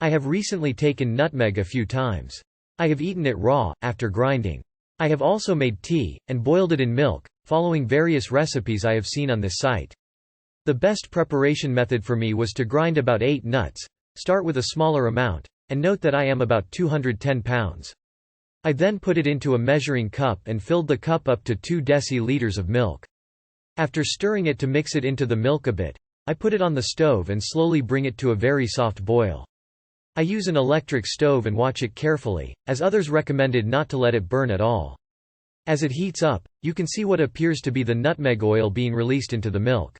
I have recently taken nutmeg a few times. I have eaten it raw, after grinding. I have also made tea, and boiled it in milk, following various recipes I have seen on this site. The best preparation method for me was to grind about 8 nuts, start with a smaller amount, and note that I am about 210 pounds. I then put it into a measuring cup and filled the cup up to 2 deciliters of milk. After stirring it to mix it into the milk a bit, I put it on the stove and slowly bring it to a very soft boil. I use an electric stove and watch it carefully, as others recommended not to let it burn at all. As it heats up, you can see what appears to be the nutmeg oil being released into the milk.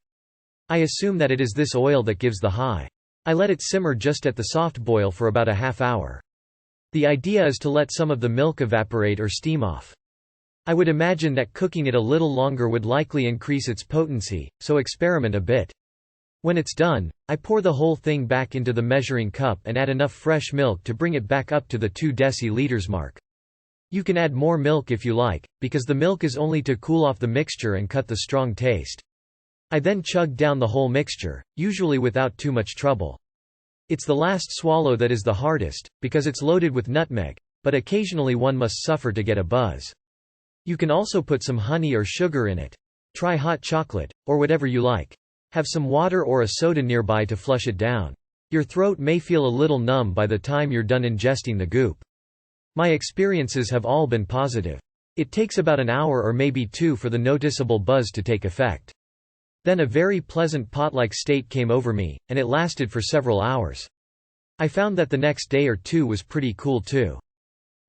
I assume that it is this oil that gives the high. I let it simmer just at the soft boil for about a half hour. The idea is to let some of the milk evaporate or steam off. I would imagine that cooking it a little longer would likely increase its potency, so experiment a bit. When it's done, I pour the whole thing back into the measuring cup and add enough fresh milk to bring it back up to the 2 deciliters mark. You can add more milk if you like, because the milk is only to cool off the mixture and cut the strong taste. I then chug down the whole mixture, usually without too much trouble. It's the last swallow that is the hardest, because it's loaded with nutmeg, but occasionally one must suffer to get a buzz. You can also put some honey or sugar in it. Try hot chocolate, or whatever you like. Have some water or a soda nearby to flush it down. Your throat may feel a little numb by the time you're done ingesting the goop. My experiences have all been positive. It takes about an hour or maybe 2 for the noticeable buzz to take effect. Then a very pleasant pot-like state came over me, and it lasted for several hours. I found that the next day or 2 was pretty cool too.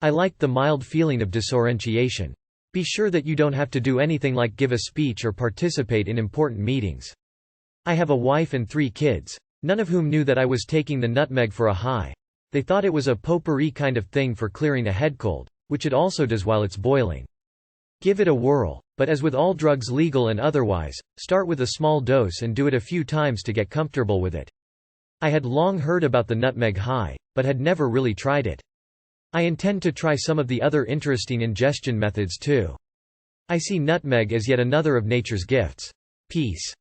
I liked the mild feeling of disorientation. Be sure that you don't have to do anything like give a speech or participate in important meetings. I have a wife and 3 kids, none of whom knew that I was taking the nutmeg for a high. They thought it was a potpourri kind of thing for clearing a head cold, which it also does while it's boiling. Give it a whirl, but as with all drugs legal and otherwise, start with a small dose and do it a few times to get comfortable with it. I had long heard about the nutmeg high, but had never really tried it. I intend to try some of the other interesting ingestion methods too. I see nutmeg as yet another of nature's gifts. Peace.